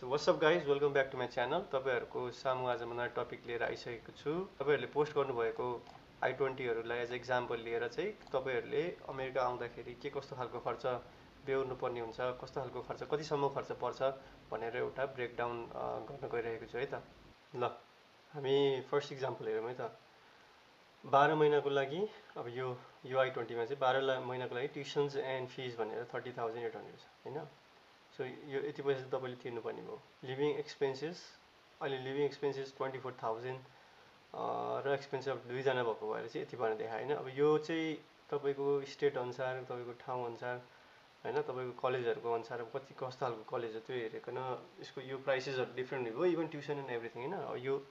So what's up guys, welcome back to my channel. तपाईहरुको सामु आज म नयाँ टपिक लिएर आइसकेको छु। तपाईहरुले पोस्ट गर्नुभएको I-20 हरुलाई एज एक्जाम्पल लिएर चाहिँ तपाईहरुले अमेरिका आउँदाखेरि के कस्तो खालको खर्च बेहोर्नु पर्ने हुन्छ, कस्तो खालको खर्च कतिसम्म खर्च पर्छ भनेर एउटा ब्रेकडाउन गर्न गइरहेको छु है त। ल हामी फर्स्ट एक्जाम्पल हेरौँ है त। 12 महिनाको लागि अब यो I-20 मा चाहिँ 12 महिनाको लागि ट्युसन्स एन्ड फिज भनेर 30,800 छ हैन। सो यो यति पैसा चाहिँ तपाईले तिर्नुपर्ने भयो। लिभिङ एक्सपेन्सेस अहिले लिभिङ एक्सपेन्सेस 24,000 र एक्सपेन्सेस अब दुईजना भएको भएर चाहिँ यति भनेर देखायो हैन। अब यो चाहिँ तपाईको स्टेट अनुसार, तपाईको ठाउँ अनुसार हैन, तपाईको कलेजहरुको अनुसार कति कस्तो खालको कलेज हो त्यो हेरिकन यसको यो प्राइसेसहरु डिफरेन्ट भयो, इभन ट्युसन एन्ड एभ्रीथिङ हैन।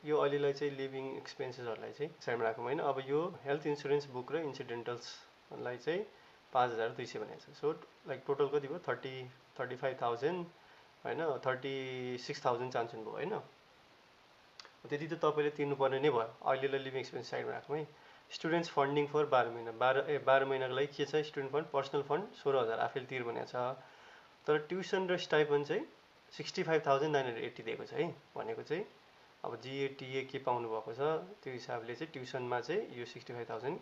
यो अहिलेलाई चाहिँ लिभिङ एक्सपेन्सेसहरुलाई चाहिँ साइडमा राखौँ हैन। अब यो हेल्थ इन्स्योरेन्स बुक र इन्सिडेन्टल्सलाई चाहिँ 5,200 भनेको छ। सो लाइक टोटल कति भयो 35,000 हैन, 36,000 चान्सुन भयो हैन। त्यति त तपाईले तिर्नुपर्ने नै भयो। अहिलेलाई लिभिङ एक्सपेन्स साइडमा राखौँ है। स्टुडेन्ट्स फन्डिङ फर 12 महिना 12 महिनाको लागि के छ, स्टुडेन्ट फन्ड पर्सनल फन्ड 16,000 आफैले तिर भनेको छ। तर ट्युसन र स्टाइपेन्ड चाहिँ 65,980 दिएको छ है। भनेको चाहिँ अब जिएटिए के पाउनु भएको छ त्यो हिसाबले चाहिँ ट्युसनमा चाहिँ यो 65,000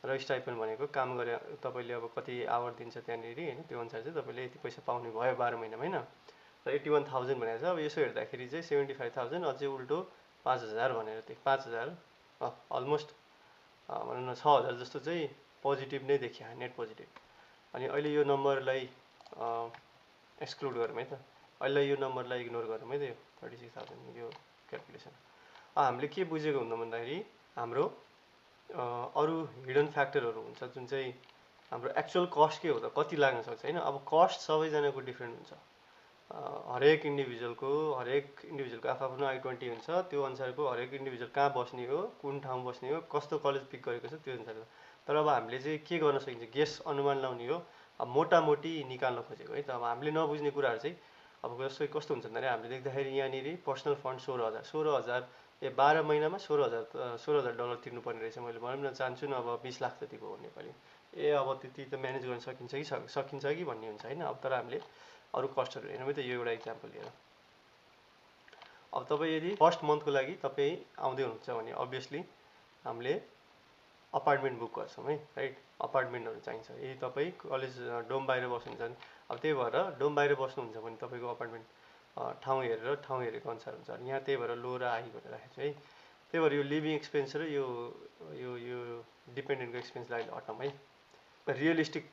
र स्टाइपेन्ड भनेको काम गरे तपाईले अब कति आवर दिन्छ त्यहाँनेरि हैन, त्यो अनुसार चाहिँ तपाईले यति पैसा पाउनु भयो 12 महिनामा हैन। र 81,000 भनेको छ। अब यसो हेर्दाखेरि चाहिँ 75,000 अझै उल्टो 5,000 भनेर त्यो 5,000 अलमोस्ट भनौँ न 6,000 जस्तो चाहिँ पोजिटिभ नै देखिया, नेट पोजिटिभ। अनि अहिले यो नम्बरलाई एक्सक्लुड गरौँ है त। अहिले यो नम्बरलाई इग्नोर गरौँ है त। यो 36,000 यो क्याल्कुलेसन हामीले के बुझेको हुँदा भन्दाखेरि हाम्रो अरु हिडन फ्याक्टरहरु हुन्छ जुन चाहिँ हाम्रो एक्चुअल कस्ट के हो त, कति लाग्न सक्छ हैन। अब कस्ट सबैजनाको डिफरेन्ट हुन्छ। हरेक इन्डिभिजुअलको आफ्नो I-20 हुन्छ, त्यो अनुसारको हरेक इन्डिभिजुअल कहाँ बस्ने हो, कुन ठाउँ बस्ने हो, कस्तो कलेज पिक गरेको छ त्यो अनुसार। तर अब हामीले चाहिँ के गर्न सकिन्छ, गेस अनुमान लाउने हो, अब मोटामोटी निकाल्न खोजेको है त। अब हामीले नबुझ्ने कुराहरु चाहिँ अब जस्तो कस्तो हुन्छ भन्दाखेरि हामीले देख्दाखेरि यहाँनेरि पर्सनल फन्ड 16,000 12 महिनामा 16,000 डलर तिर्नुपर्ने रहेछ। मैले भनौँ न चाहन्छु न अब 20 लाख जति भयो नेपाली। अब त्यति त म्यानेज गर्न सकिन्छ कि भन्ने हुन्छ हैन। अब तर हामीले अरु कस्टहरु हेर्नु है त। यो एउटा एक्जाम्पल लिएर अब तपाई यदि फर्स्ट मन्थको लागि तपाई आउँदै हुनुहुन्छ भने अभियसली हामीले अपार्टमेन्ट बुक गर्छौं है, राइट। अपार्टमेन्टहरु चाहिन्छ। यदि तपाई कलेज डोम बाहिर बस्नुहुन्छ भने अब त्यही भएर डोम बाहिर बस्नुहुन्छ भने तपाईको अपार्टमेन्ट ठाउँ हेरेको अनुसार हुन्छ। यहाँ त्यही भएर लो र हाई भनेर राखेको छु है। त्यही भएर यो लिभिङ एक्सपेन्स र यो डिपेन्डेन्टको एक्सपेन्सलाई हटाउँ है। रियलिस्टिक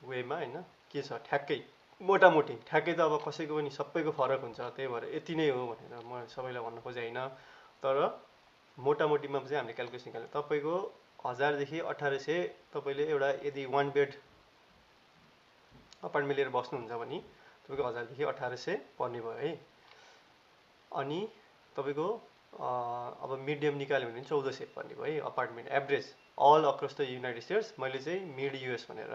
वेमा हैन के छ ठ्याक्कै मोटामोटी ठ्याक्कै त अब कसैको पनि सबैको फरक हुन्छ। त्यही भएर यति नै हो भनेर म सबैलाई भन्न खोजे हैन। तर मोटामोटीमा चाहिँ हामीले क्याल्कुलेसन निकाल्यो। तपाईको 1000 देखि 1800 तपाईले एउटा यदि 1 बेड अपार्टमेन्ट लिएर बस्नुहुन्छ भने तपाईको 1000 देखि 1800 पर्ने भयो है। अनि तपाईको अब मिडियम निकाल्यो भने 1400 पर्ने भयो है apartment average all across the United States. मैले चाहिँ मिड युएस भनेर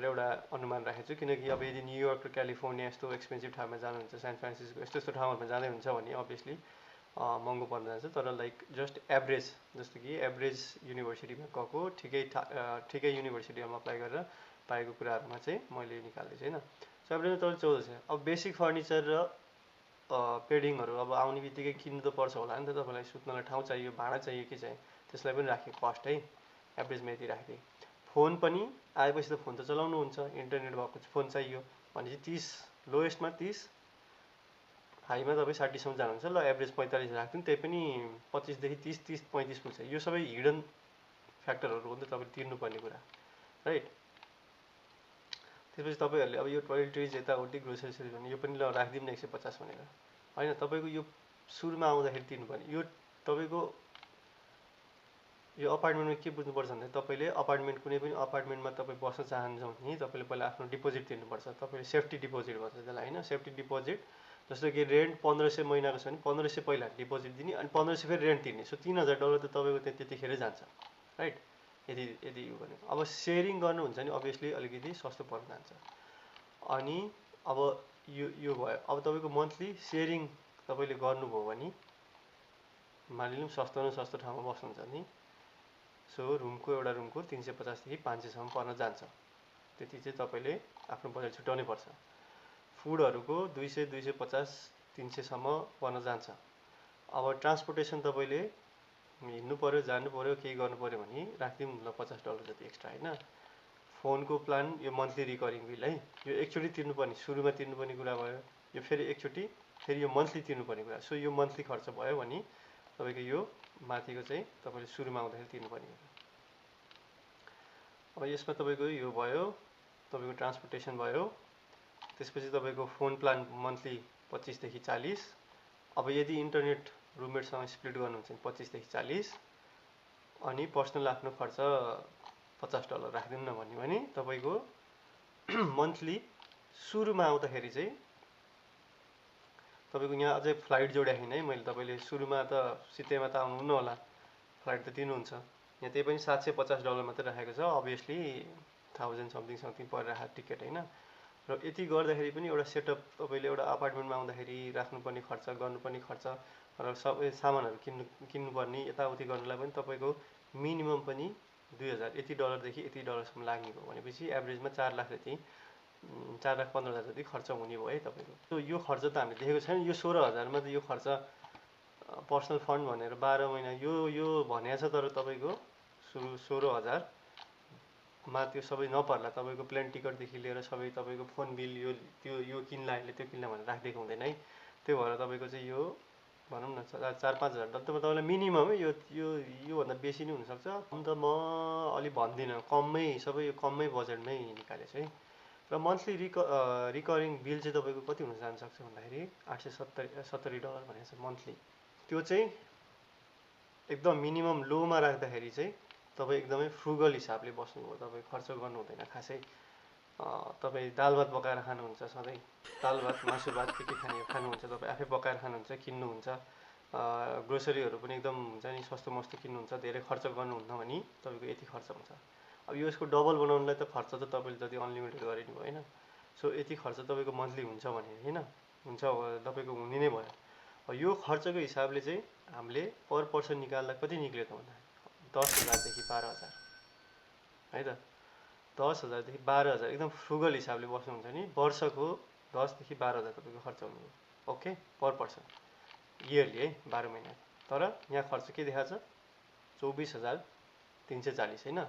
एउटा अनुमान राखेको छु। किनकि अब यदि न्युयोर्क र क्यालिफोर्निया यस्तो एक्सपेन्सिभ ठाउँमा जानुहुन्छ, सान फ्रान्सिस्को यस्तो ठाउँहरुमा जाँदै हुन्छ भने अभियसली महँगो पर्न जान्छ। तर लाइक जस्ट एभरेज, जस्तो कि एभरेज युनिभर्सिटीमा गएको ठिकै युनिभर्सिटीमा अप्लाई गरेर पाएको कुराहरुमा चाहिँ मैले निकाल्दै छु हैन। सो एभरेजमा तपाईले 1400। अब बेसिक फर्निचर र पेडिङहरु अब आउने बित्तिकै किन्नु त पर्छ होला नि त। तपाईलाई सुत्नलाई ठाउँ चाहियो, भाडा चाहियो, के चाहियो, त्यसलाई पनि राखेको कस्ट है। एभरेजमा यति राख्दै फोन पनि आएपछि त फोन त चलाउनु हुन्छ, इन्टरनेट भएको फोन चाहियो भनेपछि 30 लोएस्टमा 30, हाईमा तपाईँ 60 सम्म जानुहुन्छ। ल एभरेज 45 राख्दिउँ, त्यही पनि 25 देखि 30 35 पुग्छ। यो सबै हिडन फ्याक्टरहरु हो नि त तपाईले तिर्नुपर्ने कुरा, राइट। त्यसपछि तपाईहरुले अब यो टोयलेटरिज यताउति ग्रोसरीज भने यो पनि ल राख्दिउँ न 150 भनेर हैन। तपाईको यो सुरुमा आउँदाखेरि तिर्नुपर्ने यो तपाईको यो अपार्टमेन्टमा के बुझ्नुपर्छ भन्दा तपाईले अपार्टमेन्ट कुनै पनि अपार्टमेन्टमा तपाई बस्न चाहनुहुन्छ भने तपाईले पहिला आफ्नो डिपोजिट तिर्नुपर्छ। तपाईले सेफ्टी डिपोजिट भन्छ त्यसलाई हैन। सेफ्टी डिपोजिट जस्तो कि रेन्ट 1500 महिनाको छ भने 1500 पहिला डिपोजिट दिने अनि 1500 फेरि रेन्ट तिर्ने। सो 3000 डलर त तपाईको त्यतिखेरै जान्छ, राइट। यदि यो भने अब शेयरिङ गर्नुहुन्छ भने अभियसली अलिकति सस्तो पर्न जान्छ। अनि अब यो भयो। अब तपाईको मन्थली शेयरिङ तपाईले गर्नुभयो भने मानिलिउँ सस्तो ठाउँमा बस्नुहुन्छ नि, सो एउटा रुमको 350 देखि 500 सम्म पर्न जान्छ। त्यति चाहिँ तपाईले आफ्नो बजेट छुट्याउनै पर्छ। फुडहरूको 200, 250, 300 सम्म पर्न जान्छ। अब ट्रान्सपोर्टेसन तपाईँले हिँड्नु पर्यो, जानु पर्यो, केही गर्नु पर्यो भने राखिदिउँ न $50 जति एक्स्ट्रा होइन। फोनको प्लान यो मन्थली रिकरिङ बिल है, यो एकचोटि तिर्नुपर्ने, सुरुमा तिर्नुपर्ने कुरा भयो। यो फेरि एकचोटि फेरि यो मन्थली तिर्नुपर्ने कुरा। सो यो मन्थली खर्च भयो भने तपाईँको यो माथिको चाहिँ तपाईँले सुरुमा आउँदाखेरि तिर्नुपर्ने कुरा। अब यसमा तपाईँको यो भयो, तपाईँको ट्रान्सपोर्टेसन भयो। त्यसपछि तपाईँको फोन प्लान मन्थली 25 देखि 40। अब यदि इन्टरनेट रुममेटसँग स्प्लिट गर्नुहुन्छ भने 25 देखि 40, अनि पर्सनल आफ्नो खर्च $50 राखिदिउँ न भन्यो भने तपाईँको मन्थली सुरुमा आउँदाखेरि चाहिँ तपाईँको यहाँ अझै फ्लाइट जोड्याखिन है मैले, तपाईँले सुरुमा त सित्तैमा त आउनुहुन्न होला, फ्लाइट त दिनुहुन्छ। यहाँ त्यही पनि $750 मात्रै राखेको छ, अभियसली 1000 समथिङ परिरहेको टिकट होइन। र यति गर्दाखेरि पनि एउटा सेटअप तपाईँले एउटा अपार्टमेन्टमा आउँदाखेरि राख्नुपर्ने खर्च, गर्नुपर्ने खर्च र सबै सामानहरू किन्नुपर्ने यताउति गर्नुलाई पनि तपाईँको मिनिमम पनि 2000 यति डलरदेखि यति डलरसम्म लाग्ने भयो भनेपछि एभरेजमा 4 लाख जति, 4,15,000 जति खर्च हुने भयो है तपाईँको। सो यो खर्च त हामीले देखेको छैन। यो 16,000मा त यो खर्च पर्सनल फन्ड भनेर 12 महिना यो भनेको छ, तर तपाईँको सुरु 16,000मा त्यो सबै नपर्ला। तपाईँको प्लेन टिकटदेखि लिएर सबै तपाईँको फोन बिल यो किन्ला अहिले त्यो किन्ला भनेर राखिदिएको हुँदैन है। त्यो भएर तपाईँको चाहिँ यो भनौँ न 4-5 हजार डलर तपाईँलाई मिनिमम है। योभन्दा बेसी नै हुनसक्छ। अन्त म अलि भन्दिनँ, कममै सबै कममै बजेटमै निकालेको छु है। र मन्थली रिकरिङ बिल चाहिँ तपाईँको कति हुन जान्छ भन्दाखेरि $870 भनेको छ मन्थली। त्यो चाहिँ एकदम मिनिमम लोमा राख्दाखेरि चाहिँ तपाईँ एकदमै फ्रुगल हिसाबले बस्नुभयो, तपाईँ खर्च गर्नु हुँदैन खासै। तपाईँ दाल भात पकाएर खानुहुन्छ, सधैँ दाल भात मासु भात के खानुहुन्छ, तपाईँ आफै पकाएर खानुहुन्छ, किन्नुहुन्छ। ग्रोसरीहरू पनि एकदम हुन्छ नि सस्तो मस्तो किन्नुहुन्छ, धेरै खर्च गर्नुहुन्न भने तपाईँको यति खर्च हुन्छ। अब यसको डबल बनाउनुलाई त खर्च त तपाईँले जति अनलिमिटेड गरे नि भयो होइन। सो यति खर्च तपाईँको मन्थली हुन्छ भने होइन, हुन्छ तपाईँको हुने नै भयो। यो खर्चको हिसाबले चाहिँ हामीले पर पर्सन निकाल्दा कति निक्ल्यो त भन्दा 10,000 देखि 12,000 है त। 10,000 देखि 12,000 एकदम फ्रुगल हिसाबले बस्नुहुन्छ नि वर्षको 10,000 देखि 12,000 तपाईँको खर्च हुनुभयो। ओके, पर पर्सन इयरली है, 12 महिना। तर यहाँ खर्च के देखाएको छ 24,340 होइन।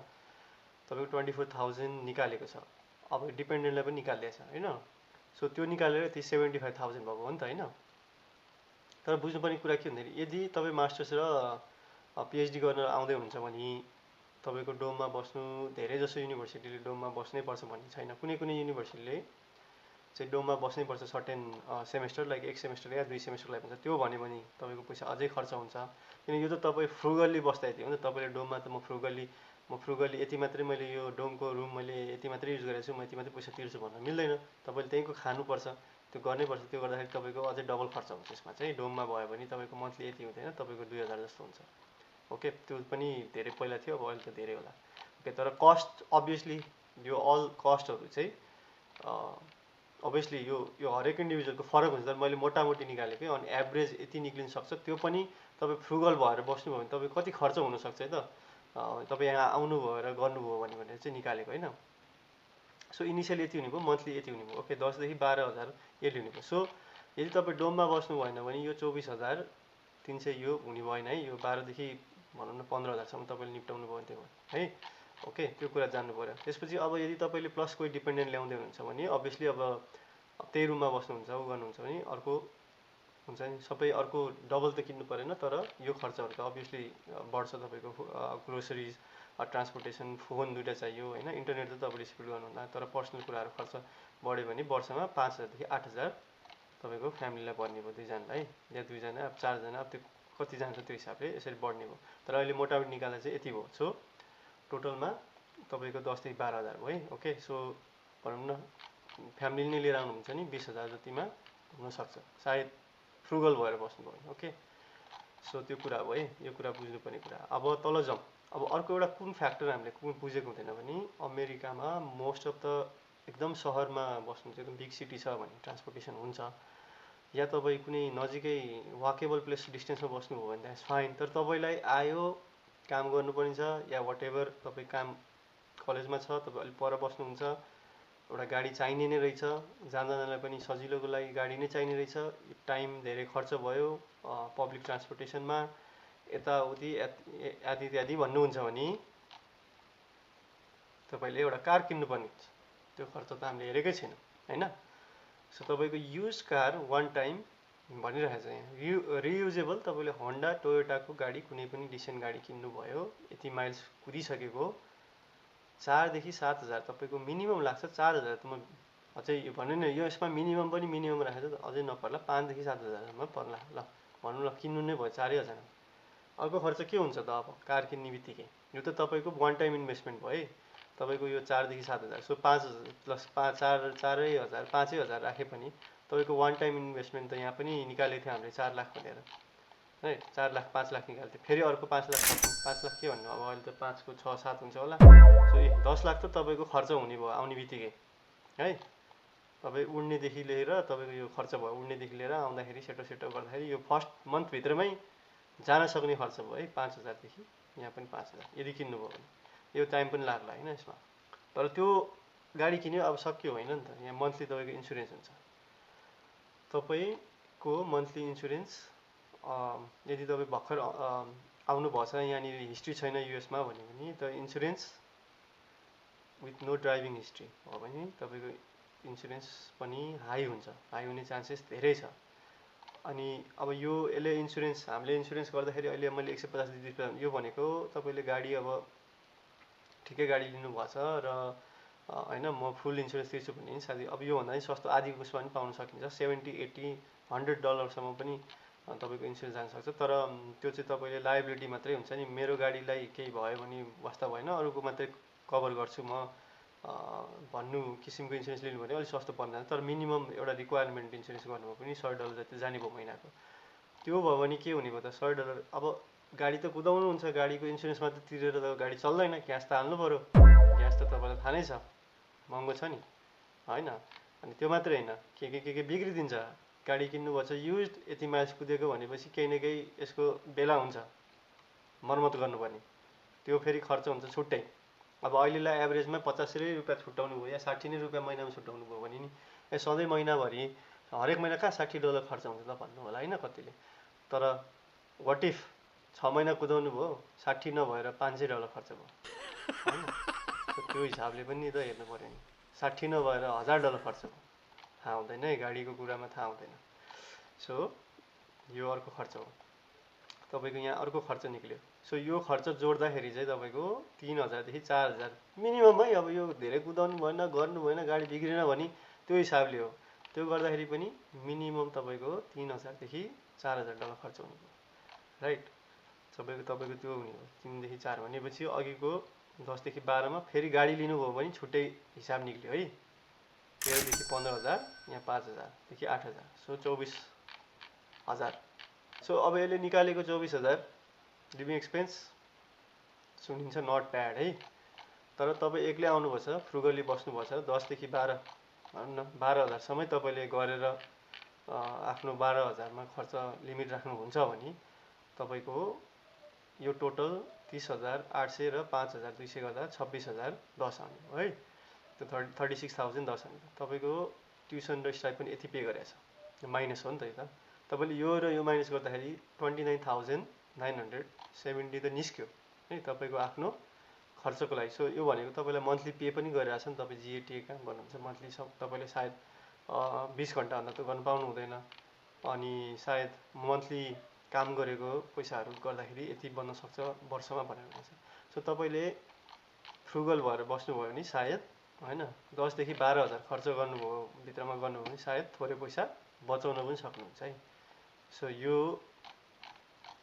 तपाईँको 24,000 निकालेको छ। अब डिपेन्डेन्टलाई पनि निकालिदिएछ होइन। सो त्यो निकालेर त्यो 75,000 भएको हो नि त होइन। तर बुझ्नुपर्ने कुरा के भन्दाखेरि यदि तपाईँ मास्टर्स र पिएचडी गर्न आउँदै हुनुहुन्छ भने तपाईँको डोममा बस्नु, धेरै जसो युनिभर्सिटीले डोममा बस्नै पर्छ भन्ने छैन। कुनै युनिभर्सिटीले चाहिँ डोममा बस्नै पर्छ सर्टेन सेमेस्टर, लाइक 1 सेमेस्टर या 2 सेमेस्टरलाई भन्छ। त्यो भन्यो भने तपाईँको पैसा अझै खर्च हुन्छ। किन यो त तपाईँ फ्रुगल्ली बस्दा यति हो नि त। तपाईँले डोममा त म फ्रुगल्ली यति मात्रै मैले यो डोमको रुम मैले यति मात्रै युज गरेको छु, म यति मात्रै पैसा तिर्छु भन्न मिल्दैन। तपाईँले त्यहीँको खानुपर्छ, त्यो गर्नैपर्छ। त्यो गर्दाखेरि तपाईँको अझै डबल खर्च हुन्छ। यसमा चाहिँ डोममा भयो भने तपाईँको मन्थली यति हुँदैन, तपाईँको 2,000 जस्तो हुन्छ। ओके, त्यो पनि धेरै पहिला थियो, अब अहिले त धेरै होला। ओके, तर कस्ट अभियसली यो अल कस्टहरू चाहिँ अभियसली यो हरेक इन्डिभिजुअलको फरक हुन्छ। तर मैले मोटामोटी निकालेको अनि एभरेज यति निक्लिन सक्छ। त्यो पनि तपाईँ फ्रुगल भएर बस्नुभयो भने तपाईँ कति खर्च हुनसक्छ है त। तपाईँ यहाँ आउनुभयो र गर्नुभयो भनेर चाहिँ निकालेको होइन। सो इनिसियली यति हुने भयो, मन्थली यति हुने भयो। ओके, 10,000 देखि 12,000 यति हुने भयो। सो यदि तपाईँ डोममा बस्नु भएन भने यो 24,300 यो हुने भएन है। यो 12,000देखि भनौँ न 15,000सम्म तपाईँले निप्टाउनु भयो त्यो है। ओके, त्यो कुरा जान्नु पऱ्यो। त्यसपछि अब यदि तपाईँले प्लस कोही डिपेन्डेन्ट ल्याउँदै हुनुहुन्छ भने अभियसली अब त्यही रुममा बस्नुहुन्छ ऊ गर्नुहुन्छ भने अर्को हुन्छ नि, सबै अर्को डबल त किन्नु परेन, तर यो खर्चहरू त अभियसली बढ्छ। तपाईँको ग्रोसरिज, ट्रान्सपोर्टेसन, फोन दुइटा चाहियो होइन। इन्टरनेट त तपाईँले स्पिड गर्नुहुन्न, तर पर्सनल कुराहरू खर्च बढ्यो भने वर्षमा 5,000 देखि 8,000 तपाईँको फ्यामिलीलाई पर्ने भयो, दुईजनालाई या दुईजना, अब 4जना, अब त्यो कति जान्छ त्यो हिसाबले यसरी बढ्ने भयो। तर अहिले मोटामोटी निकाल्दा चाहिँ यति भयो। सो टोटलमा तपाईँको 10,000 देखि 12,000 भयो है। ओके, सो भनौँ न फ्यामिली नै लिएर आउनुहुन्छ नि 20,000 जतिमा हुनसक्छ, सायद फ्रुगल भएर बस्नुभयो। ओके, सो त्यो कुरा हो है, यो कुरा बुझ्नुपर्ने कुरा। अब तल जाउँ। अब अर्को एउटा कुन फ्याक्टर हामीले बुझेको हुँदैन भने अमेरिकामा मोस्ट अफ द एकदम सहरमा बस्नुहुन्छ, एकदम बिग सिटी छ भने ट्रान्सपोर्टेसन हुन्छ, या तपाईँ कुनै नजिकै वाकेबल प्लेस डिस्टेन्समा बस्नुभयो भने द्याट्स फाइन। तर तपाईँलाई आयो, काम गर्नुपर्ने छ या वाट एभर, तपाईँ काम कलेजमा छ, तपाईँ अलिक पर बस्नुहुन्छ, एउटा गाडी चाहिने नै रहेछ, जान-जानलाई पनि सजिलोको लागि गाडी नै चाहिने रहेछ, टाइम धेरै खर्च भयो पब्लिक ट्रान्सपोर्टेसनमा, यताउति आदि इत्यादि भन्नुहुन्छ भने तपाईँले एउटा कार किन्नुपर्ने हुन्छ। त्यो खर्च त हामीले हेरेकै छैनौँ होइन। सो तपाईँको युज कार वान टाइम भनिरहेको छ यहाँ, रियुजेबल तपाईँले होन्डा टोयोटाको गाडी कुनै पनि डिसेन्ट गाडी किन्नुभयो, यति माइल्स कुदिसकेको 4 देखि 7 हजार तपाईँको मिनिमम लाग्छ। 4 हजार त म अझै भन्नु न, यो यसमा मिनिमम पनि मिनिमम राखेर त अझै नपर्ला, 5 देखि 7 हजारसम्म पर्ला ल भनौँ ल, किन्नु नै भयो 4 हजार। अर्को खर्च के हुन्छ त अब कार किन्ने बित्तिकै, यो त तपाईँको वान टाइम इन्भेस्टमेन्ट भयो है तपाईँको, यो 4 देखि 7 हजार। सो 5 हजार प्लस 4 हजार 5 हजार राखे पनि तपाईँको वान टाइम इन्भेस्टमेन्ट त यहाँ पनि निकालेको थियो हामीले 4 लाख भनेर है, 4 लाख 5 लाख निकाल्थ्यो, फेरि अर्को 5 लाख के भन्नु अब, अहिले त 5 को 6 7 हुन्छ होला। सो 10 लाख त तपाईँको खर्च हुने भयो आउने बित्तिकै है। तपाईँ उड्नेदेखि लिएर तपाईँको यो खर्च भयो, उड्नेदेखि लिएर आउँदाखेरि सेटो गर्दाखेरि यो फर्स्ट मन्थभित्रमै जान सक्ने खर्च भयो है, 5 हजारदेखि यहाँ पनि 5 हजार यदि किन्नुभयो भने। यो टाइम पनि लाग्ला होइन यसमा, तर त्यो गाडी किन्यो अब सक्यो होइन नि त। यहाँ मन्थली तपाईँको इन्सुरेन्स हुन्छ, तपाईँको मन्थली इन्सुरेन्स यदि तपाईँ भर्खर आउनुभएको छ, यहाँनिर हिस्ट्री छैन युएसमा भन्यो भने त insurance with no driving history हो भने तपाईँको इन्सुरेन्स पनि हाई हुन्छ, हाई हुने चान्सेस धेरै छ। अनि अब यो यसले इन्सुरेन्स हामीले इन्सुरेन्स गर्दाखेरि अहिले मैले 150 यो भनेको तपाईँले गाडी अब ठिकै गाडी लिनुभएको छ र होइन म फुल इन्सुरेन्स तिर्छु भने नि साथी अब योभन्दा पनि सस्तो आधीको उसमा पनि पाउन सकिन्छ, $70, $80, $100 पनि तपाईँको इन्सुरेन्स जान सक्छ। तर त्यो चाहिँ तपाईँले लायबिलिटी मात्रै हुन्छ नि, मेरो गाडीलाई केही भयो भने वास्ता भएन, अरूको मात्रै कभर गर्छु म भन्नु किसिमको इन्सुरेन्स लिनु भने अलिक सस्तो पर्न जान्छ। तर मिनिमम एउटा रिक्वायरमेन्ट इन्सुरेन्स गर्नुभयो पनि $100 जति जाने भयो महिनाको। त्यो भयो भने के हुने भयो त, $100 अब गाडी त कुदाउनु हुन्छ, गाडीको इन्सुरेन्स मात्रै तिरेर त गाडी चल्दैन, ग्यास त हाल्नु पऱ्यो, ग्यास त तपाईँलाई थाहा नै छ महँगो छ नि होइन। अनि त्यो मात्रै होइन, के बिग्रिदिन्छ, गाडी किन्नुभएको छ युज यति माइल्स कुदेको भनेपछि केही न केही यसको बेला हुन्छ मर्मत गर्नुपर्ने, त्यो फेरि खर्च हुन्छ छुट्टै। अब अहिलेलाई एभरेजमा 50 रुपियाँ छुट्याउनु भयो या 60 रुपियाँ महिनामा छुट्याउनु भयो भने नि सधैँ महिनाभरि हरेक महिना कहाँ $60 खर्च हुन्छ त भन्नु होला होइन कतिले। तर वाट इफ 6 महिना कुदाउनु भयो, 60 नभएर $500 खर्च भयो होइन। त्यो हिसाबले पनि त हेर्नु पऱ्यो नि, 60 नभएर $1000 खर्च भयो, थाहा हुँदैन है, गाडीको कुरामा थाहा हुँदैन। सो यो अर्को खर्च हो तपाईँको, यहाँ अर्को खर्च निक्ल्यो। सो यो खर्च जोड्दाखेरि चाहिँ तपाईँको 3000 देखि 4000 मिनिमम है। अब यो धेरै कुदाउनु भएन, गर्नु भएन, गाडी बिग्रेन भने त्यो हिसाबले हो, त्यो गर्दाखेरि पनि मिनिमम तपाईँको 3000 देखि $4000 खर्च हुने भयो राइट। तपाईँको त्यो हुने हो 3 देखि 4 भनेपछि अघिको 10 देखि 12मा फेरि गाडी लिनुभयो भने छुट्टै हिसाब निक्ल्यो है, 13 देखि 15000, यहाँ 5000 देखि 8000, सो 24000। सो अब यसले निकालेको 24000 लिभिङ एक्सपेन्स सुनिन्छ नट ब्याड है। तर तपाईँ एक्लै आउनुभएछ, फ्रुगली बस्नुभएछ, 10 देखि 12 भनौँ न 12000सम्मै तपाईँले गरेर आफ्नो 12000मा खर्च लिमिट राख्नुहुन्छ भने तपाईँको यो टोटल 30,800 र 5,200 गर्दा 26,010 आउने हो है। त्यो 36,010 आउने। तपाईँको ट्युसन र स्टाइपेन्ड यति पे गरेछ, माइनस हो नि त यो त। तपाईँले यो र यो माइनस गर्दाखेरि 29,970 त निस्क्यो है तपाईँको आफ्नो खर्चको लागि। सो यो भनेको तपाईँलाई मन्थली पे पनि गरिरहेको छ नि, तपाईँ जिएटी काम गर्नुहुन्छ मन्थली सब तपाईँले सायद 20 घन्टाभन्दा त गर्नु पाउनु हुँदैन, अनि सायद मन्थली काम गरेको पैसाहरू गर्दाखेरि यति बन्न सक्छ वर्षमा भनेर भन्छ। सो तपाईँले फ्रुगल भएर बस्नुभयो भने सायद होइन 10 देखि 12,000 खर्च गर्नुभयो भित्रमा गर्नुभयो भने सायद थोरै पैसा बचाउन पनि सक्नुहुन्छ है। सो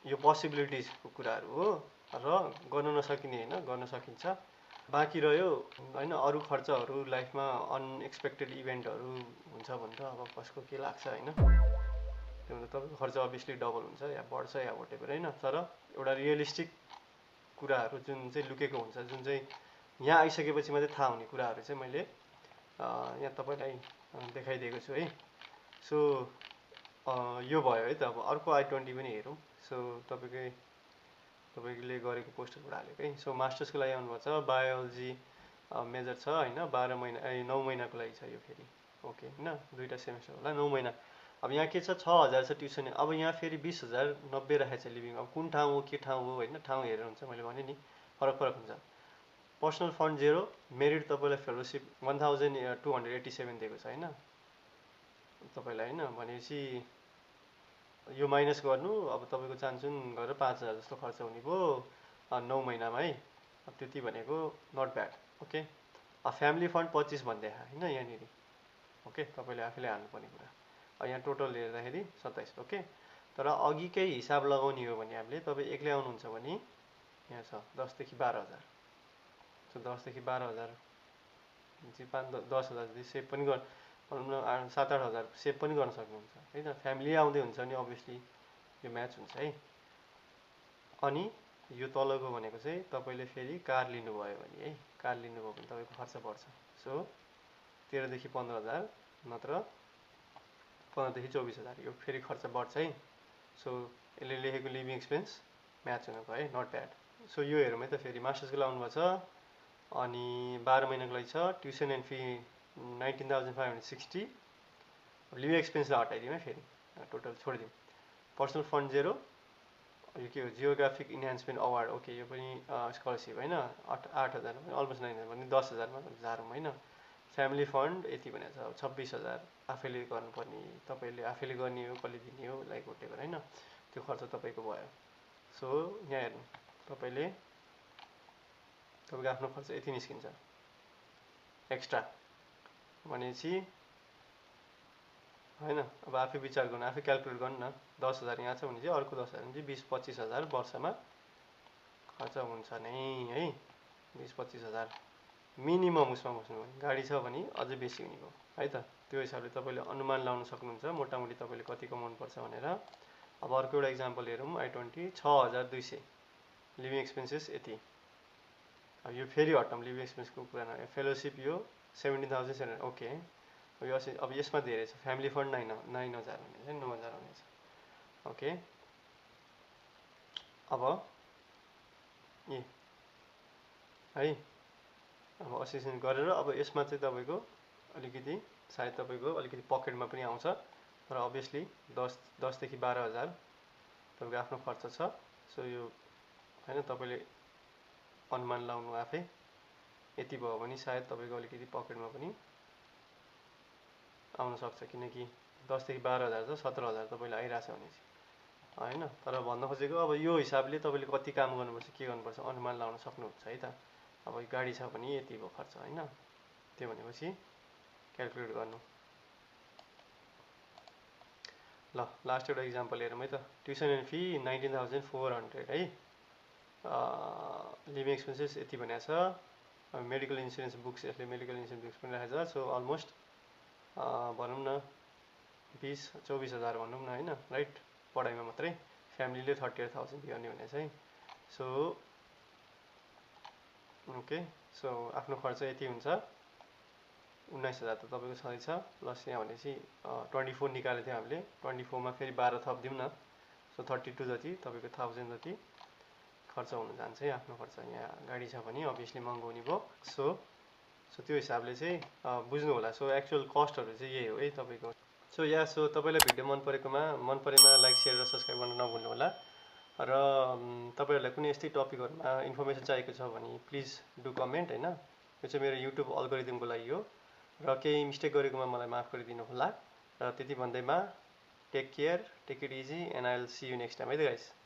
यो पोसिबिलिटिजको कुराहरू हो र गर्न नसकिने होइन, गर्न सकिन्छ। बाँकी रह्यो होइन अरू खर्चहरू लाइफमा अनएक्सपेक्टेड इभेन्टहरू हुन्छ भने त अब कसको के लाग्छ होइन, त्यो भन्दा तपाईँको खर्च अभियसली डबल हुन्छ या बढ्छ या वटेभर होइन। तर एउटा रियलिस्टिक कुराहरू जुन चाहिँ लुकेको हुन्छ, जुन चाहिँ यहाँ आइसकेपछि मात्रै थाहा हुने कुराहरू चाहिँ मैले यहाँ तपाईँलाई देखाइदिएको छु है। सो यो भयो है त। अब अर्को I-20 पनि हेरौँ। सो तपाईँले गरेको पोस्टरबाट हालेको है। सो मास्टर्सको लागि आउनुभएको छ, बायोलोजी मेजर छ होइन, 12 महिना 9 महिनाको लागि छ यो फेरि। ओके होइन, दुईवटा सेमेस्टर होला, 9 महिना। अब यहाँ के छ, 6,000 छ ट्युसन। अब यहाँ फेरि 20,090 राखेको छ लिभिङ। अब कुन ठाउँ हो, के ठाउँ हो होइन, ठाउँ हेरेर हुन्छ, मैले भने नि फरक फरक हुन्छ। पर्सनल फन्ड 0, मेरिट तपाईँलाई फेलोसिप 1287 दिएको छ होइन तपाईँलाई होइन। भनेपछि यो माइनस गर्नु, अब तपाईँको चान्सुन गरेर 5,000 जस्तो खर्च हुने भयो 9 महिनामा है। अब त्यति भनेको not bad. Okay, family fund 25 भनिदिए होइन यहाँनिर। ओके, तपाईँले आफैले हाल्नुपर्ने कुरा। यहाँ टोटल हेर्दाखेरि 27। ओके, तर अघिकै हिसाब लगाउने हो भने हामीले, तपाईँ एक्लै आउनुहुन्छ भने यहाँ छ 10 देखि 12,000। सो 10 देखि 12,000 10,000 सेभ पनि गर्न, 7-8,000 सेभ पनि गर्न सक्नुहुन्छ होइन। फ्यामिली आउँदै हुन्छ भने अभियसली यो म्याच हुन्छ है। अनि यो तलको भनेको चाहिँ तपाईँले फेरि कार लिनुभयो भने है, कार लिनुभयो भने तपाईँको खर्च बढ्छ। सो 13 देखि 15,000 नत्र 15 देखि 24,000, यो फेरि खर्च बढ्छ है। सो यसले लेखेको लिभिङ एक्सपेन्स म्याच हुनको है, नट ब्याड। सो यो हेरौँ है त फेरि। मास्टर्सको लाउनु भएको छ अनि 12 महिनाको लागि छ। Tuition and fee 19,560। लिभिङ एक्सपेन्सलाई हटाइदिउँ है फेरि, टोटल छोडिदिउँ। पर्सनल फन्ड 0, यो के हो, जियोग्राफिक इन्हान्समेन्ट अवार्ड। ओके, यो पनि स्कलरसिप होइन, 8,000 अलमोस्ट 9,000 भने 10,000मा झारौँ होइन। फ्यामिली फन्ड यति भनेको छ, 26,000 आफैले गर्नुपर्ने, तपाईँले आफैले गर्ने हो, कसले दिने हो, लाइक होटेभर होइन, त्यो खर्च तपाईँको भयो। सो यहाँ हेर्नु, तपाईँको आफ्नो खर्च यति निस्किन्छ एक्स्ट्रा भनेपछि होइन। अब आफै विचार गर्नु, आफै क्यालकुलेट गर्नु न। 10,000 यहाँ छ भने चाहिँ अर्को 10,000 भने चाहिँ 20-25,000 वर्षमा खर्च हुन्छ नै है। 20-25,000 मिनिमम उसमा बस्नु भने, गाडी छ भने अझै बेसी हुने भयो है त। त्यो हिसाबले तपाईँले अनुमान लाउन सक्नुहुन्छ मोटामोटी तपाईँले कति कमाउनु पर्छ भनेर। अब अर्को एउटा इक्जाम्पल हेरौँ। I-20 6,200 लिभिङ एक्सपेन्सेस यति। अब यो फेरि हटाउँ, लिभिङ एक्सपेन्सको कुरा नगर्नु। फेलोसिप यो 17,700। ओके, अब यसमा धेरै छ। फ्यामिली फन्ड 9,000 हुनेछ, 9,000 हुनेछ। ओके, अब है, अब असिस्टेन्ट गरेर अब यसमा चाहिँ तपाईँको अलिकति सायद तपाईँको अलिकति पकेटमा पनि आउँछ, तर अभियसली 10 देखि 12,000 तपाईँको आफ्नो खर्च छ। सो यो होइन, तपाईँले अनुमान लाउनु आफै। यति भयो भने सायद तपाईँको अलिकति पकेटमा पनि आउन सक्छ, किनकि 10 देखि 12,000 छ, 17,000 तपाईँले आइरहेछ भने चाहिँ होइन। तर भन्न खोजेको अब यो हिसाबले तपाईँले कति काम गर्नुपर्छ, के गर्नुपर्छ अनुमान लाउन सक्नुहुन्छ है त। अब गाडी छ भने यति भयो खर्च होइन, त्यो भनेपछि क्यालकुलेट गर्नु। ल लास्ट एउटा इक्जाम्पल हेरौँ है त। ट्युसन एन्ड फी 19,400 है। लिभिङ एक्सपेन्सेस यति भनेको छ। मेडिकल इन्सुरेन्स बुक्स, यसले मेडिकल इन्सुरेन्स बुक्स पनि राखेको छ। सो अलमोस्ट भनौँ न 20-24,000 भनौँ न होइन, राइट, पढाइमा मात्रै। फ्यामिलीले 38,000 तिर्ने भनेको चाहिँ। सो ओके, सो आफ्नो खर्च यति हुन्छ। 19,000 त तपाईँको छँदैछ, प्लस यहाँ भनेपछि 24 निकालेको थियो हामीले। 24मा फेरि 12 थपिदिउँ न। सो 32 जति तपाईँको 1000 जति खर्च हुन जान्छ है आफ्नो खर्च। यहाँ गाडी छ भने अभियसली महँगो हुने भयो। सो त्यो हिसाबले चाहिँ बुझ्नु होला। सो एक्चुअल कस्टहरू चाहिँ यही हो है तपाईँको। सो तपाईँलाई भिडियो मन परेमा लाइक, सेयर र सब्सक्राइब गर्न नभुल्नु होला। र तपाईँहरूलाई कुनै यस्तै टपिकहरूमा इन्फर्मेसन चाहिएको छ भने प्लिज डु कमेन्ट होइन। यो चाहिँ मेरो युट्युब अल्गोरिदमको लागि हो र केही मिस्टेक गरेकोमा मलाई माफ गरिदिनु होला। र त्यति भन्दैमा take care, take it easy and I will see you next time है त गाइस।